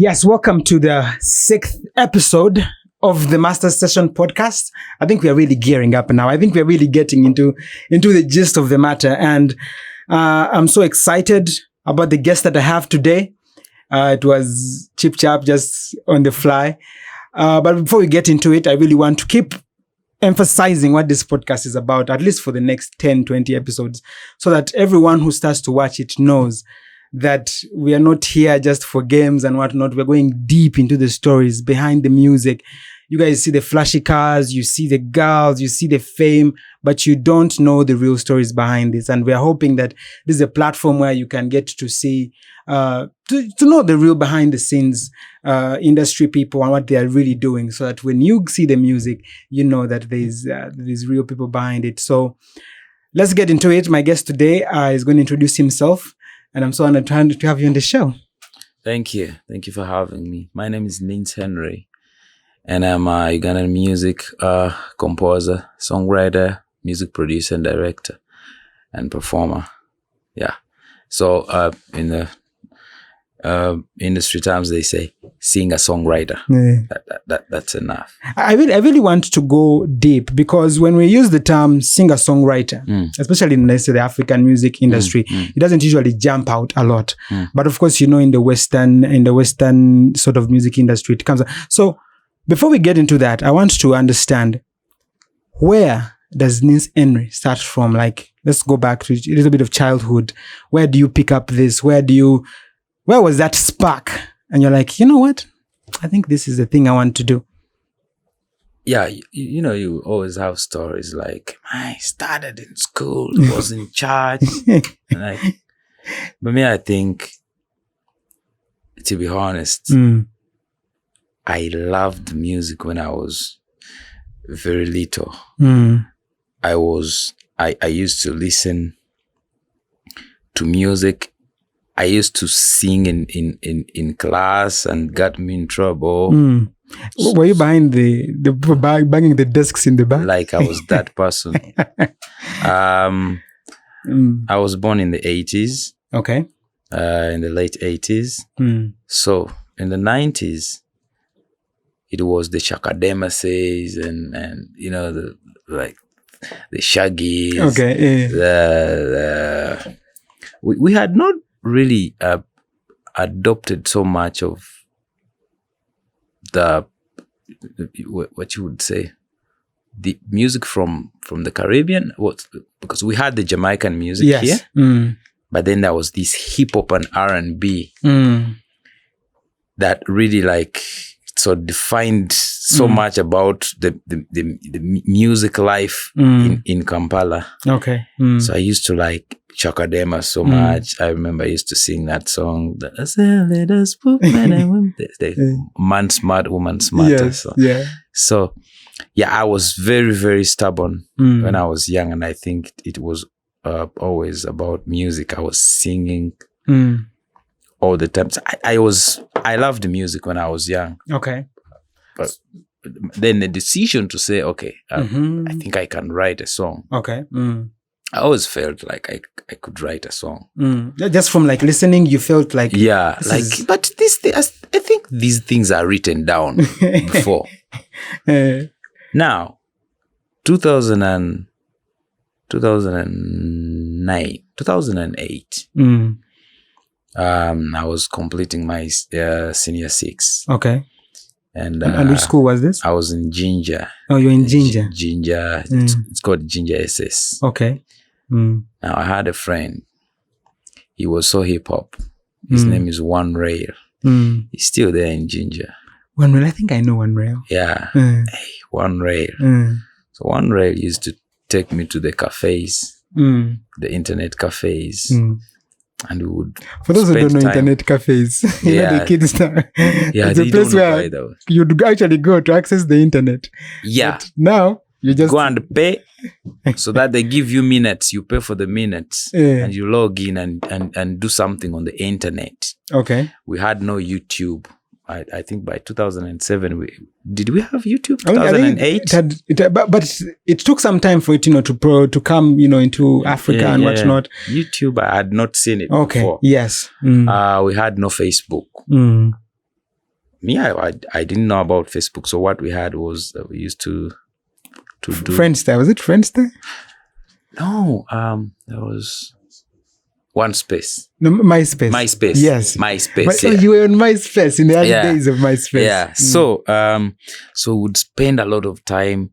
Yes, welcome to the 6th episode of the Master Session podcast. I think we are really gearing up now. I think we are really getting into the gist of the matter. And I'm so excited about the guest that I have today. It was chip chap, just on the fly. But before we get into it, I really want to keep emphasizing what this podcast is about, at least for the next 10, 20 episodes, so that everyone who starts to watch it knows that we are not here just for games and whatnot. We're going deep into the stories behind the music. You guys see the flashy cars, you see the girls, you see the fame, but you don't know the real stories behind this. And we're hoping that this is a platform where you can get to see, to know the real behind the scenes industry people and what they are really doing, so that when you see the music, you know that there's real people behind it. So let's get into it. My guest today is going to introduce himself. And I'm so honored to have you on the show. Thank you. Thank you for having me. My name is NINCE HENRY, and I'm a Ugandan music composer, songwriter, music producer, and director, and performer. Yeah. So in the industry terms, they say singer-songwriter. Yeah. That's enough. I really want to go deep, because when we use the term singer-songwriter, especially in, let's say, the African music industry, it doesn't usually jump out a lot. But of course, in the Western sort of music industry, it comes. So before we get into that, I want to understand, where does NINCE HENRY start from? Like, let's go back to a little bit of childhood. Where do you pick up this? Where was that spark? And you're like, you know what? I think this is the thing I want to do. Yeah, you always have stories like, I started in school, was in church. But me, I think, to be honest, I loved music when I was very little. I used to listen to music. I used to sing in class and got me in trouble. Were you behind the banging the desks in the back? Like, I was that person. I was born in the 80s. Okay. In the late 80s. So in the 90s, it was the Chakademases and the Shaggies. Okay. We had not really adopted so much of what you would say, the music from the Caribbean, because we had the Jamaican music here, but then there was this hip hop and R&B that really defined so much about the music life in Kampala. Okay. So I used to like Chakadema so much. I remember I used to sing that song. Man smart, woman smarter. Yes, yeah. So I was very, very stubborn when I was young, and I think it was always about music. I was singing all the time. So I loved music when I was young. Okay. But then the decision to say, okay, I think I can write a song. Okay. I always felt like I could write a song. Just from listening, you felt like... Yeah, but I think these things are written down before. Now, 2008, I was completing my senior 6. Okay. And which school was this? I was in Ginger. Oh, you're in Ginger. Ginger. It's called Ginger SS. Okay. Now, I had a friend. He was so hip-hop. His name is One Rail. He's still there in Ginger. One Rail? I think I know One Rail. Yeah. One Rail. So One Rail used to take me to the cafes, the internet cafes. And we would. For those who don't know internet cafes, the kids now. Yeah, it's a place where you'd actually go to access the internet. Yeah. But now you just go and pay, so that they give you minutes. You pay for the minutes, and you log in and do something on the internet. Okay. We had no YouTube. I think by 2007, did we have YouTube? 2008? But it took some time for it, to come, into Africa and whatnot. YouTube, I had not seen it before. Yes. We had no Facebook. me, I didn't know about Facebook. So what we had was we used to do Friendster. Was it Friendster? No, there was One Space. No, MySpace. MySpace. Yes. MySpace. So you were on MySpace in the early days of MySpace. Yeah. So we'd spend a lot of time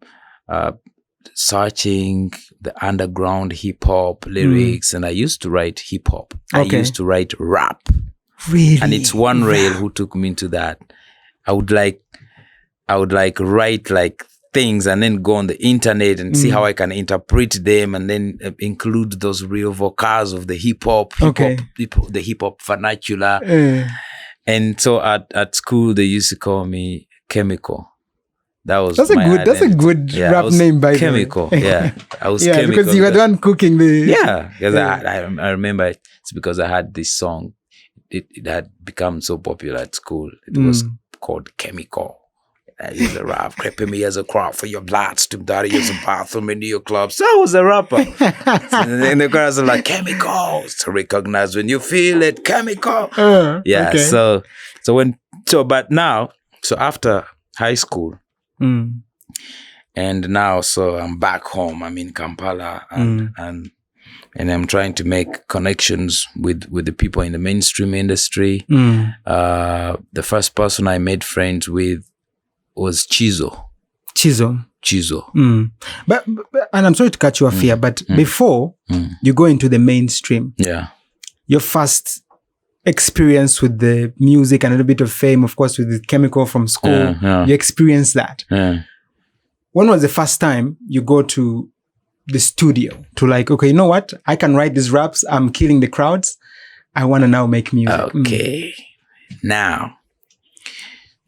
searching the underground hip hop lyrics, and I used to write hip hop. I used to write rap. Really? And it's one rail who took me into that. I would like write like things and then go on the internet and see how I can interpret them and then include those real vocals of the hip hop, the hip hop vernacular. And so at school they used to call me Chemical. That's a good rap name by Chemical. Yeah, I was Chemical because you were the one cooking the. Yeah, because I remember it's because I had this song. It had become so popular at school. It was called Chemical. I used to rap, creeping me as a crop for your blood, stoop daddy as a bathroom into your club. So I was a rapper. And then the girls are like, chemicals to recognize when you feel it, chemical. So after high school, and now, so I'm back home. I'm in Kampala, and I'm trying to make connections with the people in the mainstream industry. The first person I made friends with was Chizo. But and I'm sorry to cut you off here, but before you go into the mainstream, your first experience with the music and a little bit of fame, of course, with the Chemical from school, you experienced that. When was the first time you go to the studio to like, okay, you know what? I can write these raps. I'm killing the crowds. I want to now make music. Okay. Now,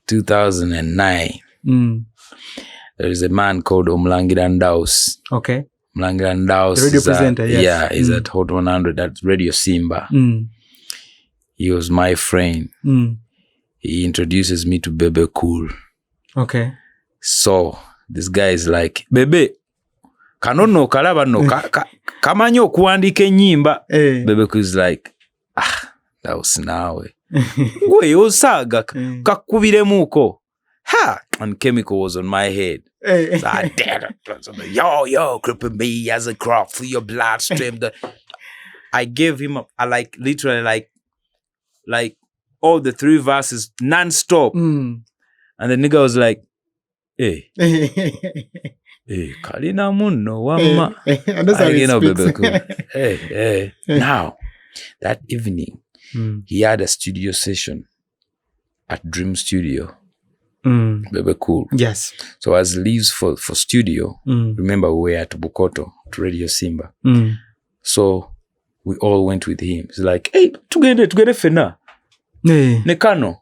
2009, there is a man called Omlangira Ndaus. Okay. Omlangira Ndaus. The radio presenter, yes. Yeah, he's at Hot 100 at Radio Simba. He was my friend. He introduces me to Bebe Cool. Okay. So, this guy is like, Bebe, kanono kalaba no kamanyo kuandika enyimba. Bebe Cool is like, that was nawe. Gwe yosaga kakubiremu ha, and Chemical was on my head. So I did it. Yo, cripple me as a crop for your bloodstream. I gave him literally all the 3 verses non-stop. And the nigga was like, hey, Kalina Muno Wama. And that's how he speaks. Hey. Now, that evening, he had a studio session at Dream Studio. Bebe Cool. Yes. So as leaves for studio, remember we were at Bukoto, to Radio Simba. So we all went with him. He's like, hey, together fena. Nekano.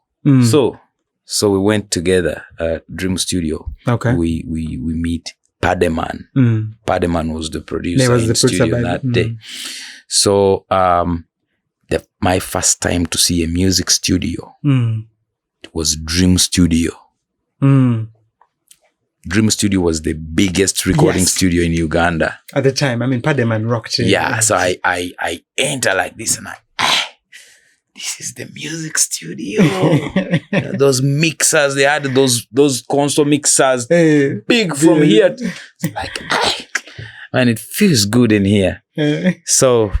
So we went together at Dream Studio. Okay. We meet Pademan. Pademan was the producer in the studio that day. So my first time to see a music studio was Dream Studio. Dream Studio was the biggest recording studio in Uganda at the time. I mean, Pademan rocked it. Yeah, so I enter like this and this is the music studio. Those mixers, they had those console mixers, big from here. Like, man, it feels good in here. So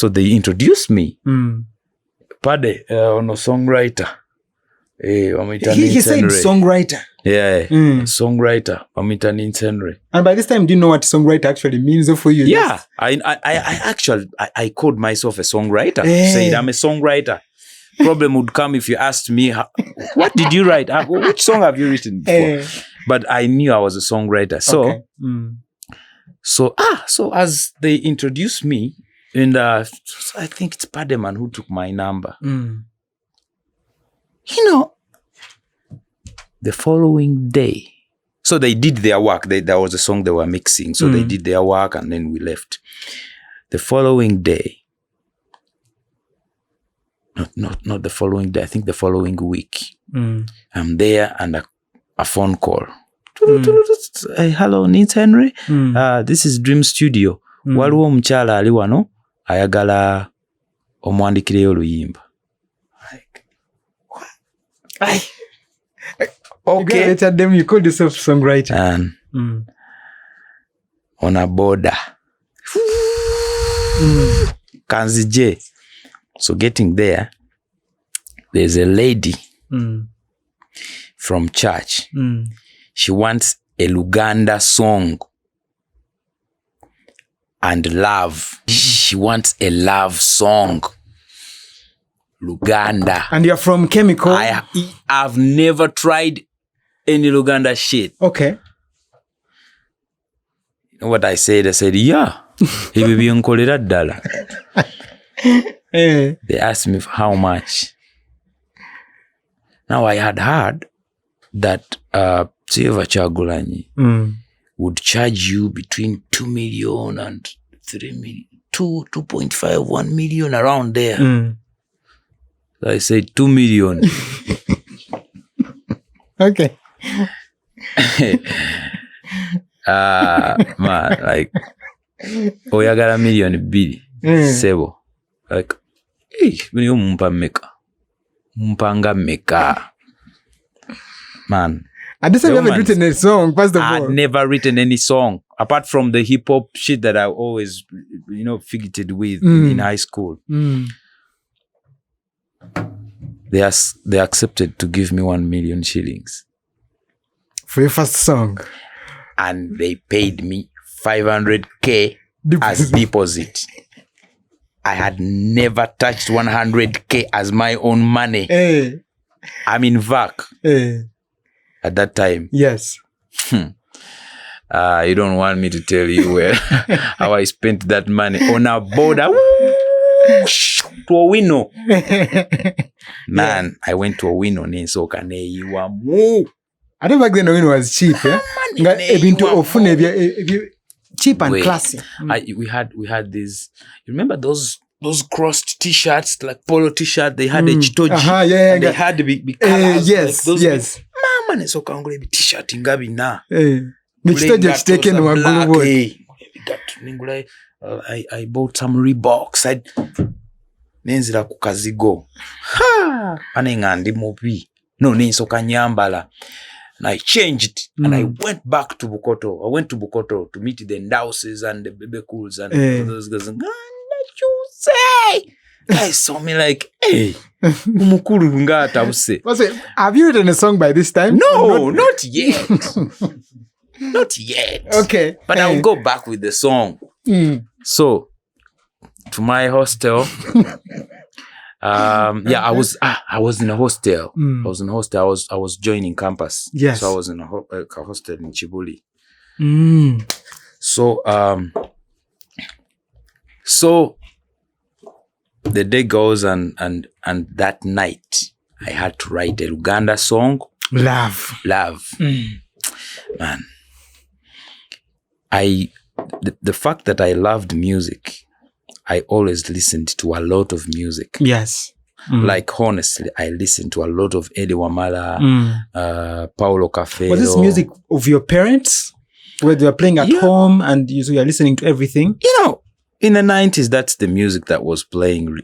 they introduced me. Pade, on a songwriter. He said songwriter. Yeah, songwriter. Amita NINCE HENRY. And by this time, do you know what songwriter actually means for you? Yeah, I called myself a songwriter. Said I'm a songwriter. Problem would come if you asked me, what did you write? Which song have you written before? But I knew I was a songwriter. So, so as they introduced me, and I think it's Pademan who took my number. You know, the following day, so they did their work. There was a song they were mixing, so they did their work, and then we left. The following day, not the following day. I think the following week, I'm there, and a phone call. Hey, hello, NINCE HENRY. This is Dream Studio. Waliwo omukyala ali wano ayagala omwandikireyo oluyimba. Like, what? Okay. You them, you called yourself songwriter. And on a border. Kanzije. So getting there, there's a lady from church. She wants a Luganda song and love. She wants a love song. Luganda. And you're from Chemical? I've never tried any Luganda shit. Okay. You know what I said? I said, yeah. They asked me how much. Now I had heard that Tsieva Chagulanyi would charge you between 2 million and 3 million, 2.5, 1 million, around there. So I said 2 million. Okay. Man, like, oyagala million bili sebo. Like, hey, mpanga meka. Man. And this time you haven't written a song, first of all. I'd never written any song apart from the hip hop shit that I always, figured with in high school. They accepted to give me 1 million shillings for your first song, and they paid me 500k as deposit. I had never touched 100k as my own money. Hey. I'm in VAC at that time. Yes. You don't want me to tell you how I spent that money on a border. To Owino. Man, I went to Owino. I don't back then Owino was cheap. Cheap and classy. We had these. You remember those crossed t-shirts, like polo t-shirt? They had a chitoji. And they had the big colors. Yes, like yes. Mama ne soka ngule bi t-shirt ngabi na. Chitoji taken wa blue. I bought some Reeboks. Nenzira ku kazigo. Anenga ndi mubi. No, ninsoka nyambala. And I changed and I went back to Bukoto. I went to Bukoto to meet the Ndauses and the Bebekuls and those guys. And what you say? Guys saw me like, hey, umukuru ngata use. Have you written a song by this time? No, not yet. Not yet. Okay. But I'll go back with the song. So, to my hostel. I was in a hostel. I was in a hostel. I was joining campus. Yes. So I was in a hostel in Chibuli. So the day goes and that night I had to write a Luganda song. Love. Man. The fact that I loved music, I always listened to a lot of music. Yes. Like, honestly, I listened to a lot of Eddie Wamala, Paulo Cafero. Was this music of your parents? Where they were playing at home and you are listening to everything? In the 90s, that's the music that was playing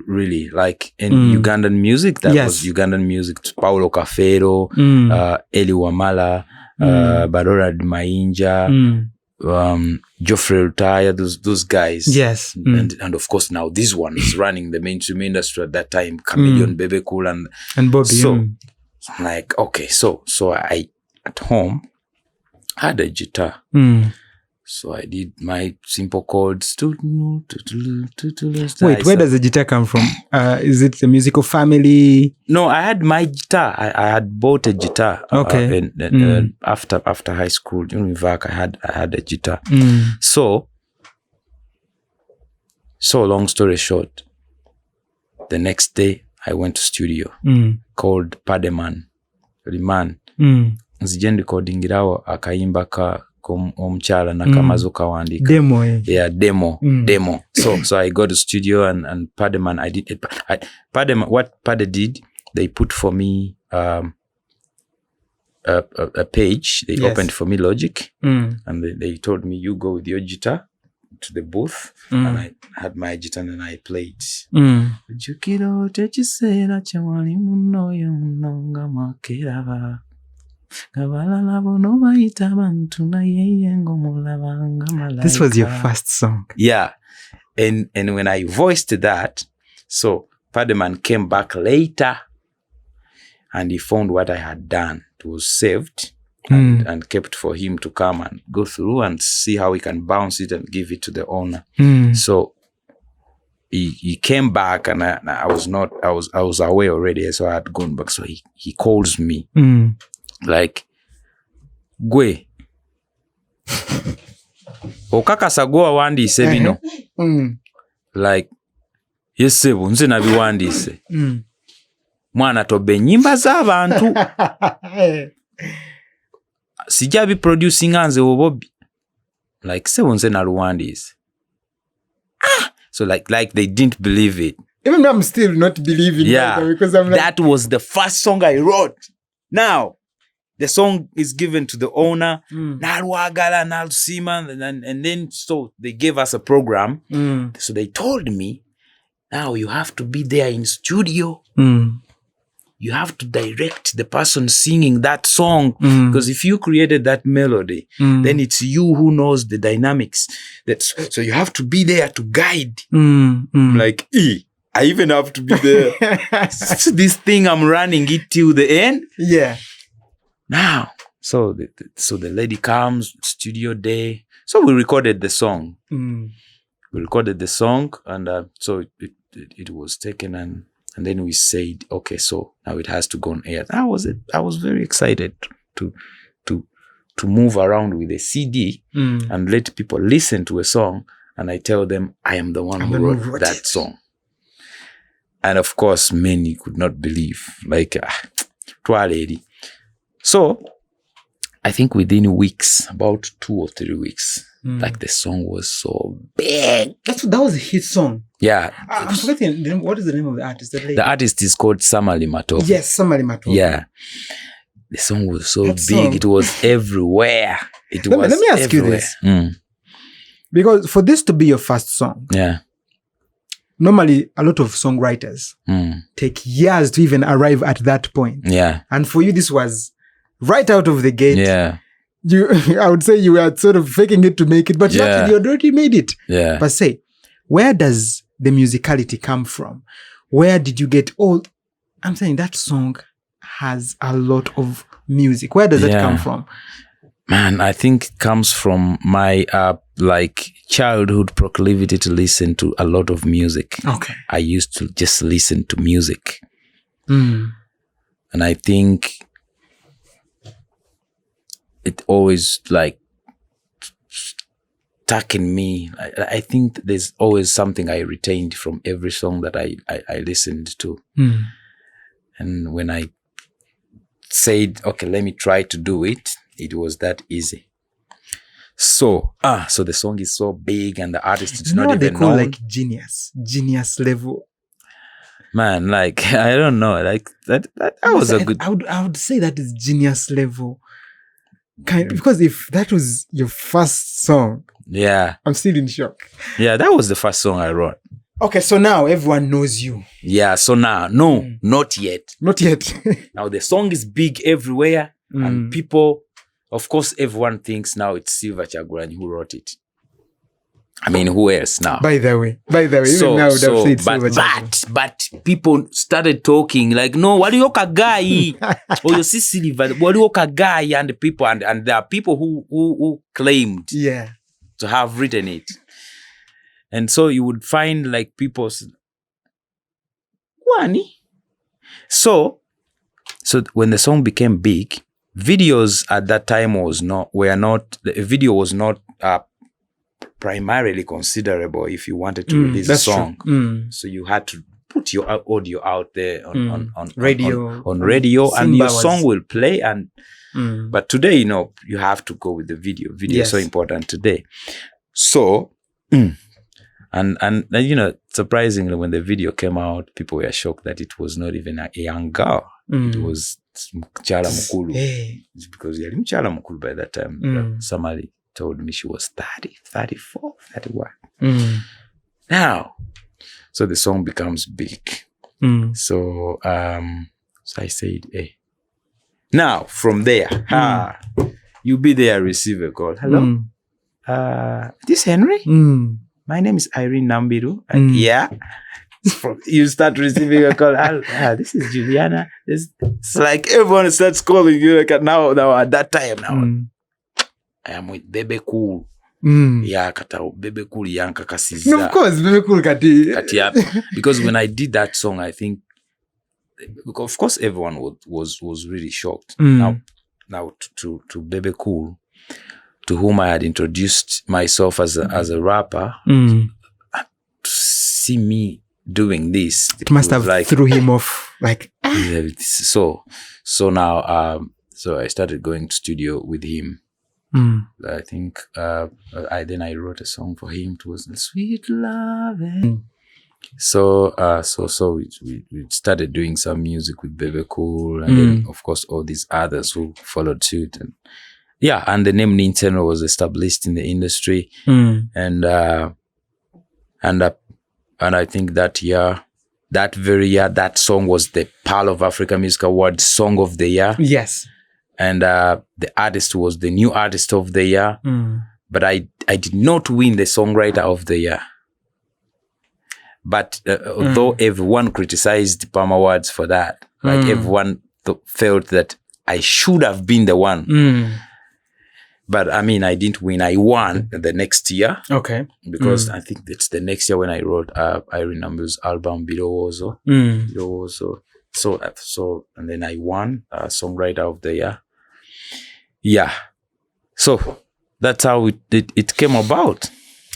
really. Like in Ugandan music, that was Ugandan music. Paulo Cafero, Eddie Wamala, Barora Mainja, Geoffrey Rutaya, those guys. Yes. And of course now this one is running the mainstream industry at that time, Chameleon, Bebe Cool and Bobby. So I'm like, okay, so I at home had a guitar. So I did my simple chords. Wait, where does the guitar come from? Is it a musical family? No, I had my guitar. I had bought a guitar. Okay. After high school, in VAC, I had a guitar. So long story short, the next day I went to studio called Pademan. Riman. Nzije recordingirawo akayimba ka omuchala nakamazo kawandika. Demo. Yeah, demo. So I got to studio and Pademan, I did it. Pademan, what Pade did, they put for me a page. They opened for me Logic, and they told me, you go with your guitar to the booth, and I had my guitar and I played. This was your first song. Yeah. And when I voiced that, so Pademan came back later and he found what I had done. It was saved and kept for him to come and go through and see how he can bounce it and give it to the owner. So he came back and I was away already, so I had gone back. So he calls me like, Gwe, okakasa gwe wawandiise bino. Like, yes sebo nze nabiwandiise. Mwana tobe nyimba z'abantu. Sijja biproducing nze obobi. Like sebo nze naluwandiise. So like they didn't believe it. Even though I'm still not believing because I'm like, that was the first song I wrote. Now the song is given to the owner. Nalwagala nalusima, and then so they gave us a program. So they told me, now you have to be there in studio. You have to direct the person singing that song, because if you created that melody, then it's you who knows the dynamics. So you have to be there to guide. Like, I even have to be there. So this thing, I'm running it till the end. Yeah. Now, so the lady comes, studio day. So we recorded the song. We recorded the song, and so it was taken and then we said, okay, so now it has to go on air. I was very excited to move around with a CD and let people listen to a song, and I tell them I am the one who wrote that song. And of course, many could not believe, like, lady. So I think within weeks, about 2 or 3 weeks, like the song was so big. That was a hit song. Yeah. I'm forgetting the name. What is the name of the artist? The artist is called Samali Matovu. Yes, Samali Matovu. Yeah. The song was so big. It was everywhere. Let me ask you this. Because for this to be your first song, normally a lot of songwriters take years to even arrive at that point. Yeah. And for you, this was right out of the gate. Yeah. I would say you were sort of faking it to make it, but you actually already made it. Yeah. But say, where does the musicality come from? Where did you get all? I'm saying that song has a lot of music. Where does that come from? Man, I think it comes from my like childhood proclivity to listen to a lot of music. Okay. I used to just listen to music. And I think it always like stuck in me. I think there's always something I retained from every song that I listened to. And when I said, okay, let me try to do it, it was that easy. So the song is so big and the artist is not even known. Like genius level. Man, like, I don't know, like that was a good. I would say that is genius level. Because if that was your first song, I'm still in shock. Yeah, that was the first song I wrote. Okay, so now everyone knows you. Yeah, so now, not yet. Not yet. Now the song is big everywhere, and people, of course, everyone thinks now it's Silver Kyagulanyi who wrote it. I mean, who else now? By the way, even now would have said but people started talking like, no, waliwo Kagai, or you see Silver, waliwo Kagai, and people, and there are people who claimed to have written it, and so you would find like people, Wani. So when the song became big, videos at that time the video was not primarily considerable if you wanted to release a song. So you had to put your audio out there on radio, and your song will play. And but today, you have to go with the video. Video is so important today. So and surprisingly, when the video came out, people were shocked that it was not even a young girl. It was Mchala Mukulu. It's because yali Mchala Mukulu by that time. Somebody told me she was 30, 34, 31. Now, so the song becomes big. So I said, hey, Now, from there, you be there, receive a call. Hello? This Henry? My name is Irene Nambiru. Yeah. You start receiving a call. This is Juliana. It's like everyone starts calling you. Like now at that time now. I am with Bebe Cool. Yeah, kata Bebe Cool yanka kasiza. Of course, Bebe Cool kati. Because when I did that song, I think, of course, everyone was really shocked. Now to Bebe Cool, to whom I had introduced myself as a rapper, to see me doing this, it must have like, threw him off. Like so now so I started going to studio with him. I think then I wrote a song for him. It was Sweet Love. So we started doing some music with Bebe Cool, and then of course all these others who followed suit, and and the name NINCE HENRY was established in the industry, and I think that very year, that song was the Pearl of Africa Music Award Song of the Year. Yes. And the artist was the new artist of the year. But I did not win the songwriter of the year. But although everyone criticized Palm Awards for that, like everyone felt that I should have been the one. But I mean, I didn't win. I won the next year. Okay. Because I think it's the next year when I wrote Irene Nambiru's album Birowozo. So and then I won songwriter of the year. Yeah. So that's how it came about.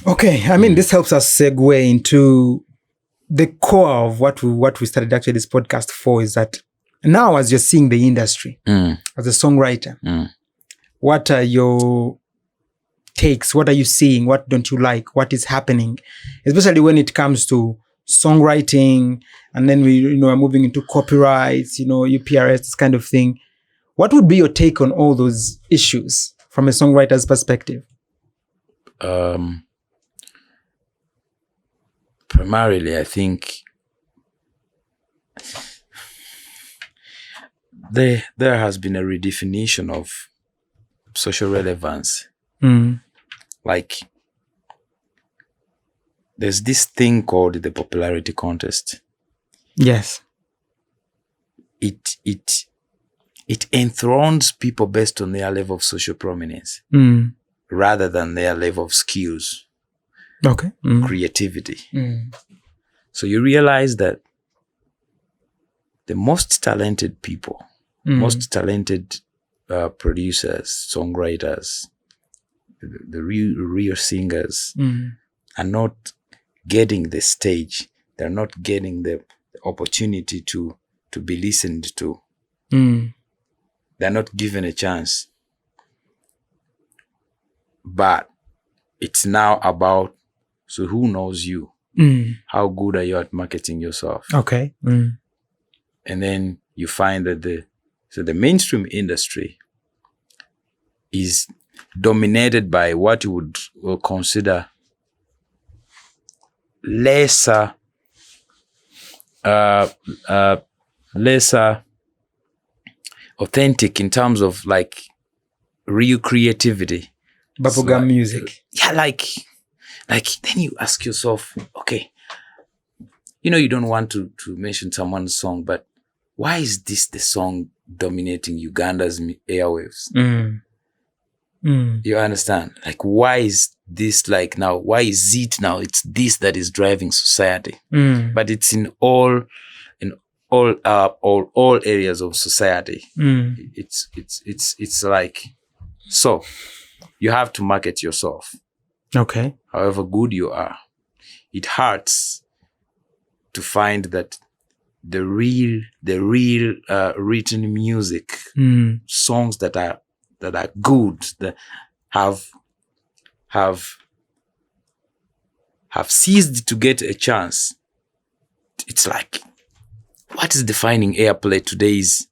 Okay. I mean, this helps us segue into the core of what we started actually this podcast for, is that now as you're seeing the industry as a songwriter, what are your takes? What are you seeing? What don't you like? What is happening? Especially when it comes to songwriting, and then we are moving into copyrights, UPRS, this kind of thing. What would be your take on all those issues from a songwriter's perspective? Primarily, I think there has been a redefinition of social relevance. Like, there's this thing called the popularity contest. Yes. It enthrones people based on their level of social prominence rather than their level of skills. Okay. Creativity. So you realize that the most talented people, most talented producers, songwriters, the real singers are not getting the stage. They're not getting the opportunity to be listened to. They're not given a chance. But it's now about, so who knows you? How good are you at marketing yourself? Okay. And then you find that the mainstream industry is dominated by what you would consider lesser authentic in terms of like real creativity. Bubblegum music. Yeah, like then you ask yourself, okay, you don't want to mention someone's song, but why is this the song dominating Uganda's airwaves? You understand? Like, why is this like now? Why is it now? It's this that is driving society. But it's in all areas of society. It's like, so you have to market yourself. Okay. However good you are, it hurts to find that the real written music, songs that are good, that have ceased to get a chance. It's like, what is defining airplay today is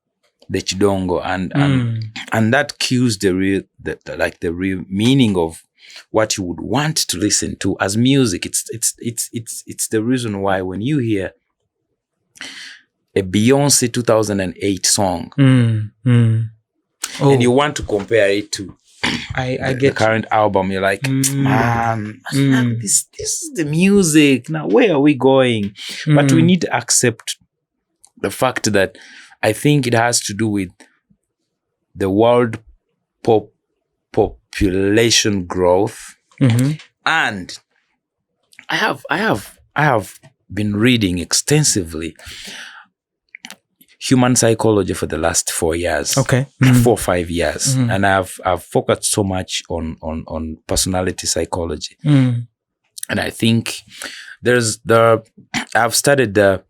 the chidongo, and that kills the real meaning of what you would want to listen to as music. It's the reason why when you hear a Beyonce 2008 song, and you want to compare it to the current album. You're like, man, this is the music. Now, where are we going? But we need to accept the fact that I think it has to do with the world population growth. And I have been reading extensively human psychology for the last 4 years. Okay. 4 or 5 years. And I've focused so much on personality psychology. And I think I've studied the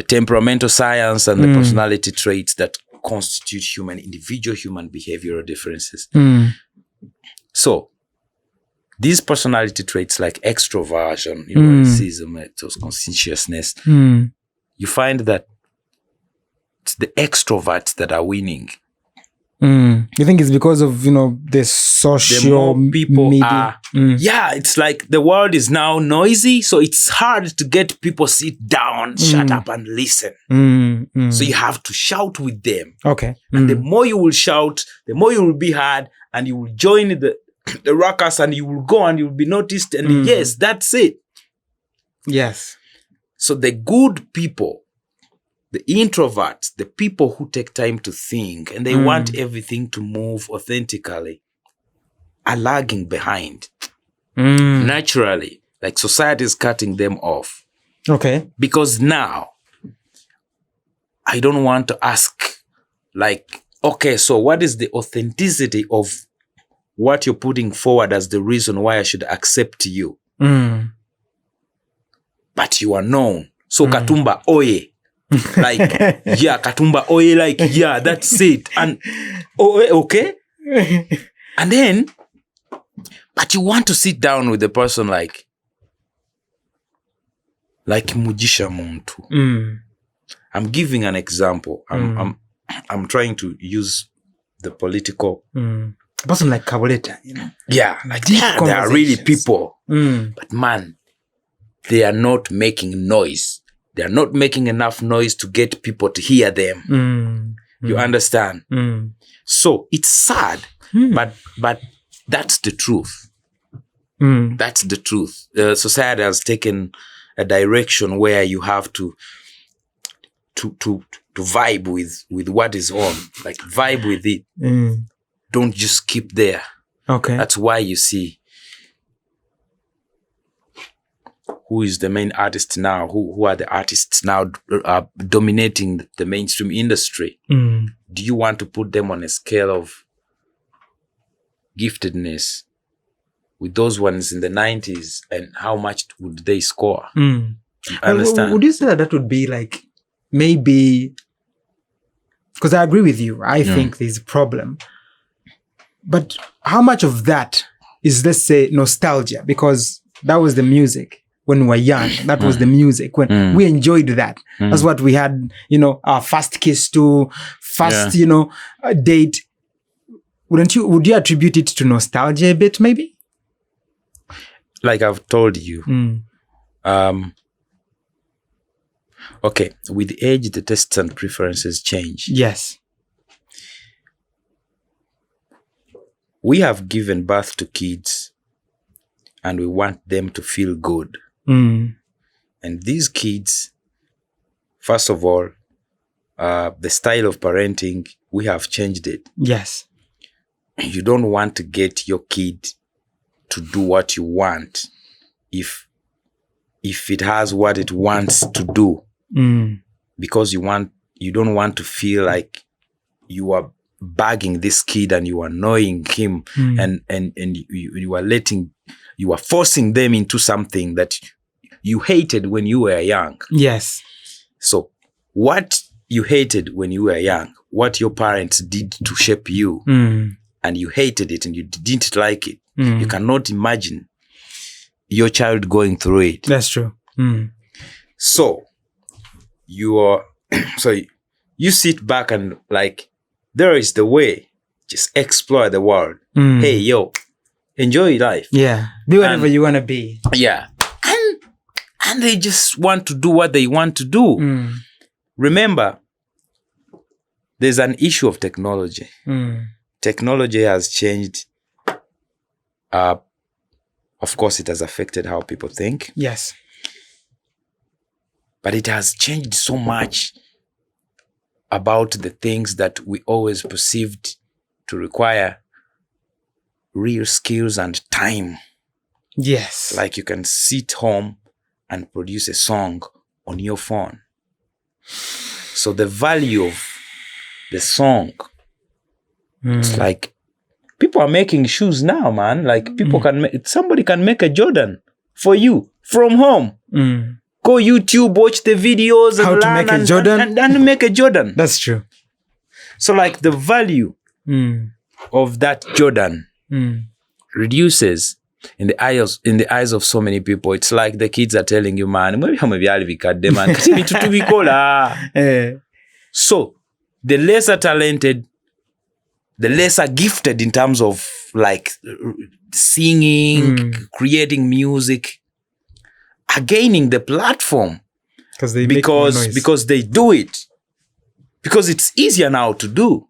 temperamental science and the personality traits that constitute individual human behavioral differences. So these personality traits like extroversion, narcissism, conscientiousness, you find that it's the extroverts that are winning. You think it's because of, the social people are, it's like the world is now noisy, so it's hard to get people sit down, shut up and listen. So you have to shout with them. Okay. And the more you will shout, the more you will be heard, and you will join the ruckus, and you will go and you will be noticed, and yes, that's it. Yes. So the good people, the introverts, the people who take time to think and they want everything to move authentically, are lagging behind. Naturally, like society is cutting them off. Okay. Because now, I don't want to ask, like, okay, so what is the authenticity of what you're putting forward as the reason why I should accept you? But you are known. So Katumba Oye. Like, yeah, Katumba Oye, like, yeah, that's it. And, okay. And then, but you want to sit down with the person like Mugisha Muntu. I'm giving an example. I'm trying to use the political. A person like Kaboleta, Yeah, like they are really people. But man, they are not making noise. They are not making enough noise to get people to hear them. You understand? So it's sad, but that's the truth. That's the truth. Society has taken a direction where you have to vibe with what is on, like vibe with it. Don't just keep there. Okay. That's why you see who is the main artist now, who are the artists now dominating the mainstream industry. Do you want to put them on a scale of giftedness with those ones in the 90s, and how much would they score? Understand? Would you say that would be like, maybe, because I agree with you, I think there's a problem. But how much of that is, let's say, nostalgia? Because that was the music when we were young. That was the music when we enjoyed that. That's what we had, our first kiss to, first, date. Would you attribute it to nostalgia a bit, maybe? Like I've told you. Okay, with age, the tastes and preferences change. Yes. We have given birth to kids and we want them to feel good. And these kids, first of all, the style of parenting, we have changed it. Yes. You don't want to get your kid to do what you want if it has what it wants to do. Because you don't want to feel like you are bugging this kid and you are annoying him and you are forcing them into something that you hated when you were young. Yes. So what you hated when you were young, what your parents did to shape you, and you hated it and you didn't like it, you cannot imagine your child going through it. That's true. So you sit back and like, there is the way. Just explore the world. Hey, yo, enjoy life. Yeah. Be whatever you want to be. Yeah. And they just want to do what they want to do. Remember, there's an issue of technology. technology has changed. Of course, it has affected how people think. Yes. But it has changed so much about the things that we always perceived to require real skills and time. Yes. Like you can sit home and produce a song on your phone. So the value of the song, it's like people are making shoes now, man. Like people somebody can make a Jordan for you from home. Go YouTube, watch the videos, How to make a Jordan and make a Jordan. That's true. So like the value of that Jordan reduces in the eyes of so many people. It's like the kids are telling you, man, so the lesser talented, the lesser gifted in terms of like singing, creating music, are gaining the platform because they do it, because it's easier now to do.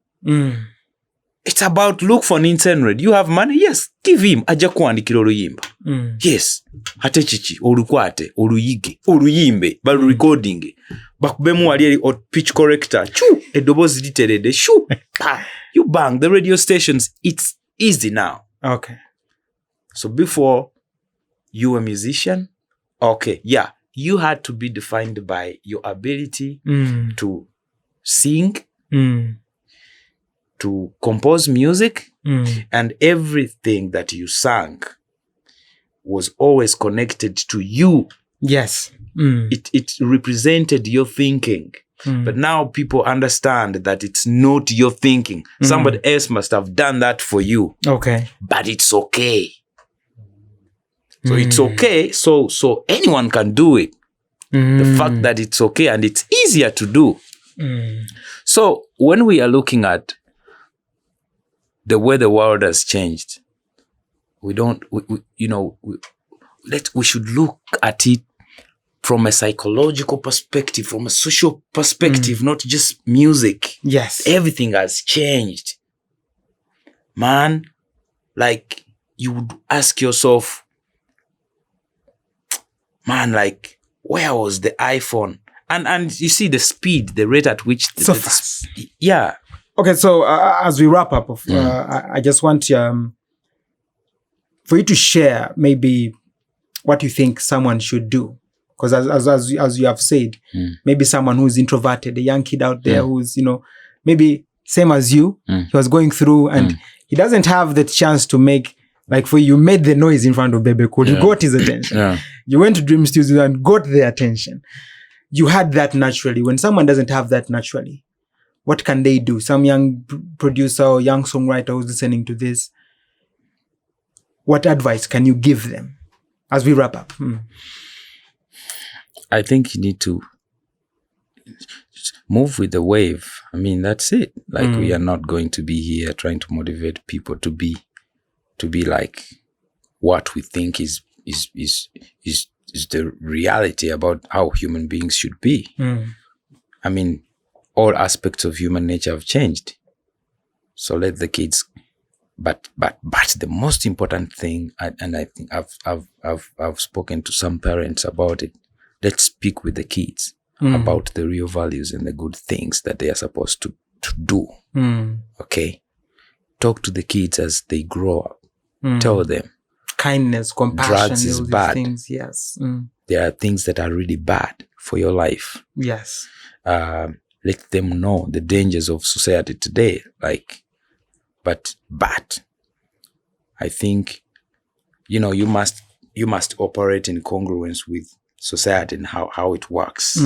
It's about, look for NINCE HENRY. Do you have money? Yes. Give him. Aja kuandikira oluyimba. Yes. Ate chichi. Olukwate. Oluyige. Oluyimbe. Balu recording. Bakubemu wali pitch corrector. Choo. Edobozi literede. Shoo. You bang. The radio stations. It's easy now. Okay. So before you were a musician, okay. Yeah. You had to be defined by your ability to sing, to compose music, and everything that you sang was always connected to you. Yes. It represented your thinking. But now people understand that it's not your thinking. Somebody else must have done that for you. Okay. But it's okay. So it's okay. So anyone can do it. The fact that it's okay and it's easier to do. So when we are looking at the way the world has changed, we should look at it from a psychological perspective, from a social perspective, not just music. Yes. Everything has changed. Man, like you would ask yourself, man, like where was the iPhone? And you see the speed, the rate at which so fast. Yeah. Okay, so as we wrap up, I just want for you to share maybe what you think someone should do. Because as you have said, maybe someone who's introverted, a young kid out there who's, maybe same as you, he was going through and he doesn't have the chance to make, like for you made the noise in front of Bebe Cool. You got his attention. You went to Dream Studio and got their attention. You had that naturally. When someone doesn't have that naturally, what can they do? Some young producer or young songwriter who's listening to this, what advice can you give them as we wrap up? I think you need to move with the wave. I mean, that's it. Like we are not going to be here trying to motivate people to be like what we think is the reality about how human beings should be. I mean, all aspects of human nature have changed. So let the kids, but the most important thing, and I think I've spoken to some parents about it. Let's speak with the kids about the real values and the good things that they are supposed to do. Okay, talk to the kids as they grow up. Tell them kindness, compassion, drugs is bad. Things, yes. There are things that are really bad for your life. Yes. Let them know the dangers of society today. But I think, you must operate in congruence with society and how it works.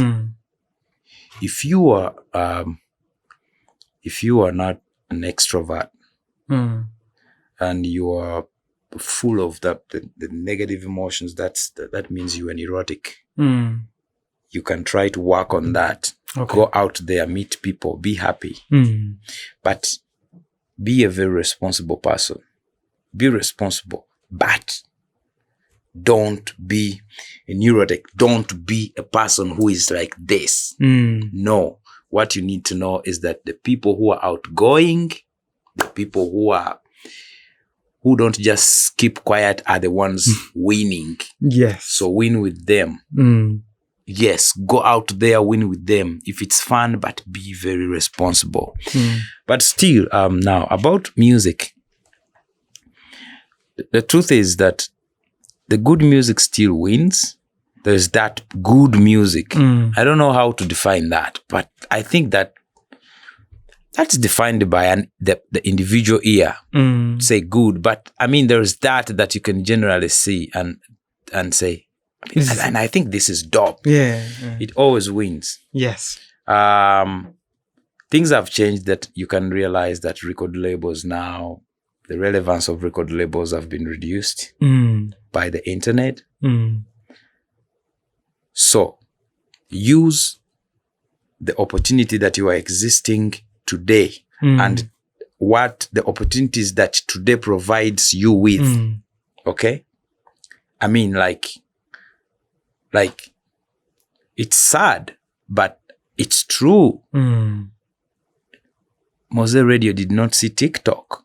If you are not an extrovert and you are full of the negative emotions, that means you are neurotic. You can try to work on that. Okay. Go out there, meet people, be happy. But be a very responsible person. Be responsible, but don't be a neurotic. Don't be a person who is like this. No. What you need to know is that the people who are outgoing, the people who don't just keep quiet are the ones winning. Yes. So win with them. Yes, go out there, win with them. If it's fun, but be very responsible. But still, now about music, the truth is that the good music still wins. There's that good music. I don't know how to define that, but I think that that's defined by the individual ear. Say good, but I mean, there's that you can generally see and say, and I think this is dope. Yeah. It always wins. Yes. Things have changed that you can realize that record labels now, the relevance of record labels have been reduced by the internet. So use the opportunity that you are existing today and what the opportunities that today provides you with. Okay? I mean, like it's sad, but it's true. Mose Radio did not see TikTok.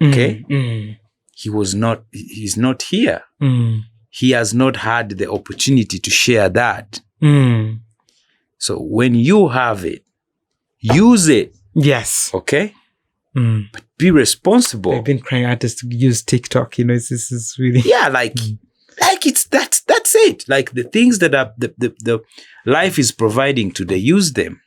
Okay? He's not here. He has not had the opportunity to share that. So when you have it, use it. Yes. Okay? But be responsible. I've been crying artists to use TikTok. This is really... Yeah, like it's that's it. Like the things that are the life is providing today, use them.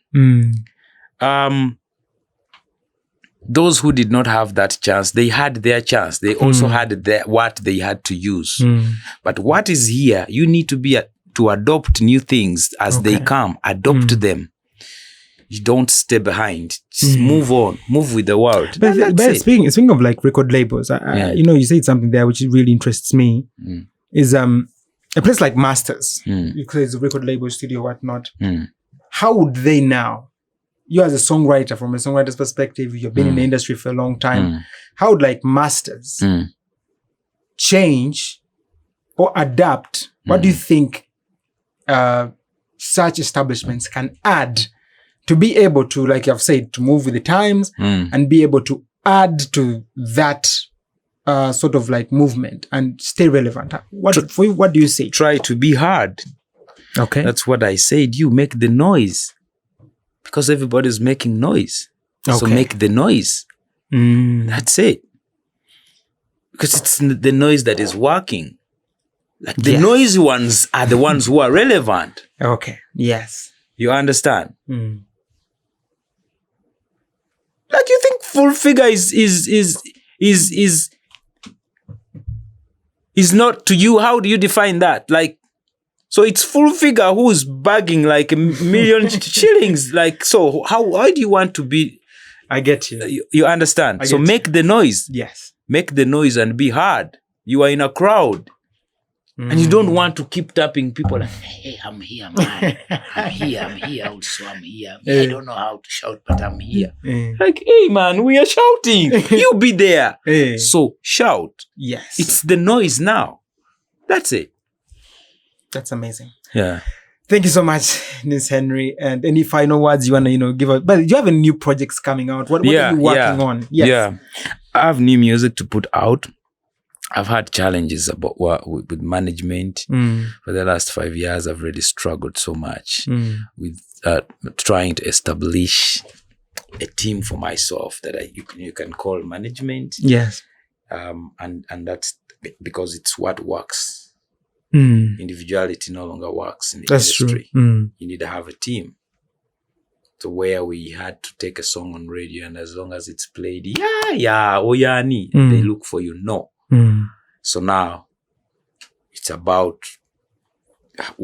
Those who did not have that chance, they had their chance. They also had what they had to use. But what is here, you need to be to adopt new things as they come. Adopt them. You don't stay behind. Just move on. Move with the world. But speaking of like record labels, you said something there which really interests me. Is a place like Masters, because it's a record label studio, whatnot. How would they now? You as a songwriter, from a songwriter's perspective, you've been in the industry for a long time. How would like Masters change or adapt? What do you think such establishments can add to be able to, like you've said, to move with the times and be able to add to that sort of like movement and stay relevant? What do you say? Try to be hard. Okay. That's what I said. You make the noise. Because everybody's making noise. Okay. So make the noise. That's it. Because it's the noise that is working. Like the noisy ones are the ones who are relevant. Okay. Yes. You understand? Like you think full figure is not to you. How do you define that? Like, so it's full figure who's bagging like $1 million shillings. Like, so how do you want to be? I get you. You understand? So make the noise. Yes. Make the noise and be hard. You are in a crowd. And you don't want to keep tapping people like, hey, I'm here, man. I'm here also, I'm here. I don't know how to shout, but I'm here. Like, hey, man, we are shouting. You be there. So shout. Yes. It's the noise now. That's it. That's amazing. Yeah. Thank you so much, NINCE Henry. And any final words you want to, give out? But do you have any new projects coming out? What are you working on? Yes. Yeah. I have new music to put out. I've had challenges about with management. For the last 5 years, I've really struggled so much with trying to establish a team for myself that you can call management. Yes. And that's because it's what works. Individuality no longer works in the industry. True. You need to have a team. So where we had to take a song on radio, and as long as it's played, oyani, they look for you. No. So now it's about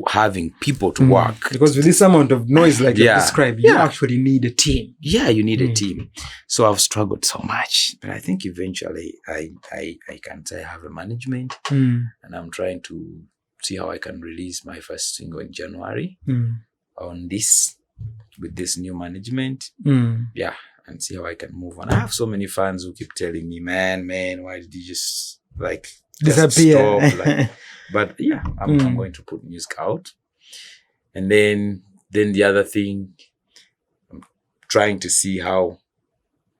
having people to work. Because with this amount of noise like you described, you actually need a team. Yeah, you need a team. So I've struggled so much. But I think eventually I can say I have a management, and I'm trying to see how I can release my first single in January with this new management. And see how I can move on. I have so many fans who keep telling me, man, why did you just disappear? Stop? But yeah, I'm going to put music out. And then the other thing, I'm trying to see how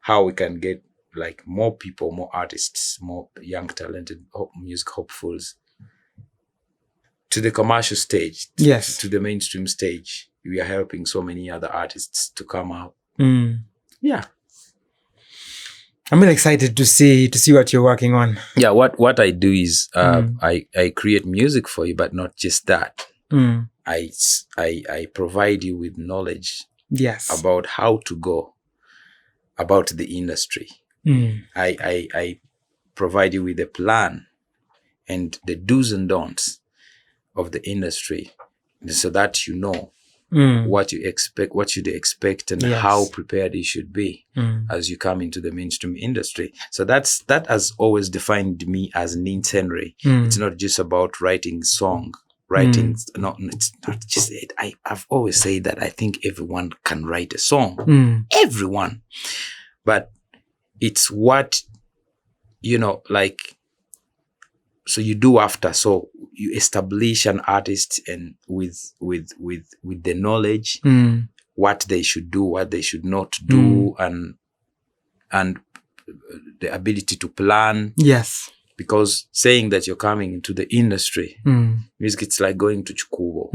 how we can get like more people, more artists, more young, talented music hopefuls to the commercial stage, to the mainstream stage. We are helping so many other artists to come out. Yeah. I'm really excited to see what you're working on. Yeah, what I do is I create music for you, but not just that. I provide you with knowledge about how to go about the industry. I provide you with a plan and the do's and don'ts of the industry, so that you know what you expect, what should you expect, and how prepared you should be as you come into the mainstream industry. So that has always defined me as NINCE Henry. It's not just about writing song. It's not just it. I've always said that I think everyone can write a song. Everyone. But it's what, so you do after. So you establish an artist and with the knowledge, what they should do, what they should not do, and the ability to plan. Yes. Because saying that you're coming into the industry, music, it's like going to Chikubo.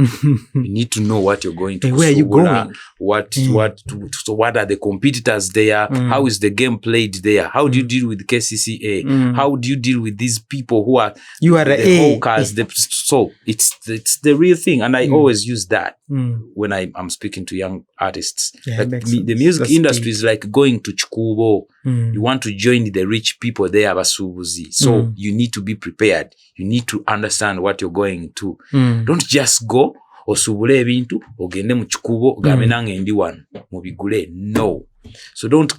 You need to know what you're going to. Hey, where are you going? So what are the competitors there? How is the game played there? How do you deal with KCCA? How do you deal with these people who are the hawkers? So it's the real thing, and I always use that when I'm speaking to young artists. Yeah, the music industry is like going to Chikubo. You want to join the rich people there, basubuzi. So you need to be prepared. You need to understand what you're going to. Don't just go osubule ebintu ogende mu Chikubo gambe nange ndi wano mubigule. No. So don't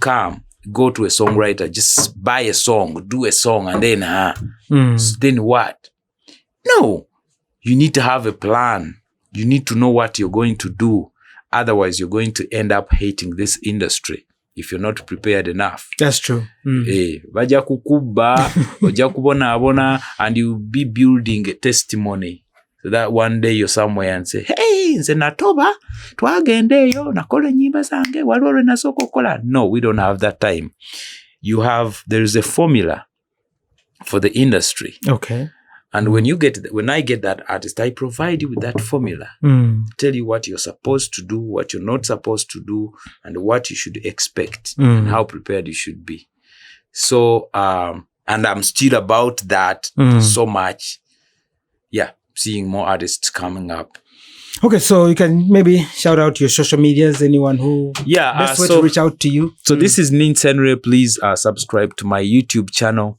go to a songwriter, just buy a song, do a song, and then what? No. You need to have a plan. You need to know what you're going to do. Otherwise, you're going to end up hating this industry if you're not prepared enough. That's true. Baja kukuba, oja kubona, and you'll be building a testimony. So that one day you're somewhere and say, hey, nze natoba, twagendeyo, nakole nyimba zange, walore nasoko kola. No, we don't have that time. There is a formula for the industry. Okay. And when I get that artist, I provide you with that formula. Tell you what you're supposed to do, what you're not supposed to do, and what you should expect, and how prepared you should be. So, and I'm still about that so much. Yeah, seeing more artists coming up. Okay, so you can maybe shout out your social medias, anyone who best way to reach out to you. So this is NINCE Henry. Please subscribe to my YouTube channel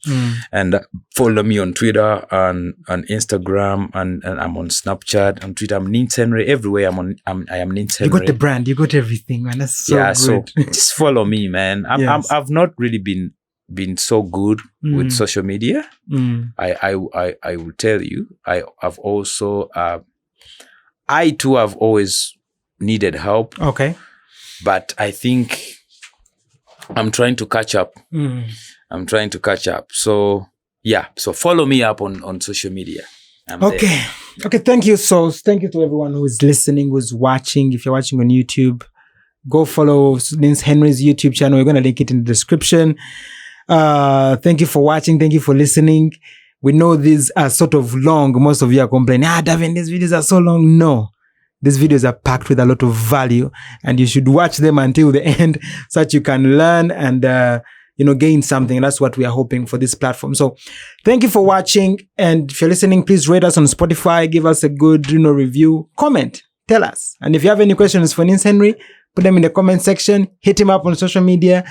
and follow me on Twitter and Instagram, and I'm on Snapchat and Twitter. I'm NINCE Henry everywhere. I am NINCE Henry. You got the brand, you got everything, man. That's so good. So just follow me, man. I've not really been so good with social media. I will tell you. I've also I too have always needed help. Okay. But I think I'm trying to catch up. I'm trying to catch up. So yeah. So follow me up on social media. Okay. There. Okay. Thank you. So thank you to everyone who is listening, who's watching. If you're watching on YouTube, go follow NINCE Henry's YouTube channel. We're going to link it in the description. Thank you for watching. Thank you for listening. We know these are sort of long. Most of you are complaining, Davin, these videos are so long. No, these videos are packed with a lot of value, and you should watch them until the end so that you can learn and, gain something. That's what we are hoping for this platform. So thank you for watching. And if you're listening, please rate us on Spotify, give us a good, review, comment, tell us. And if you have any questions for NINCE Henry, put them in the comment section, hit him up on social media.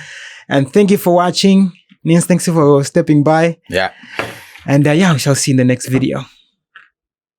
And thank you for watching. NINCE, thanks for stepping by. Yeah. And we shall see in the next video.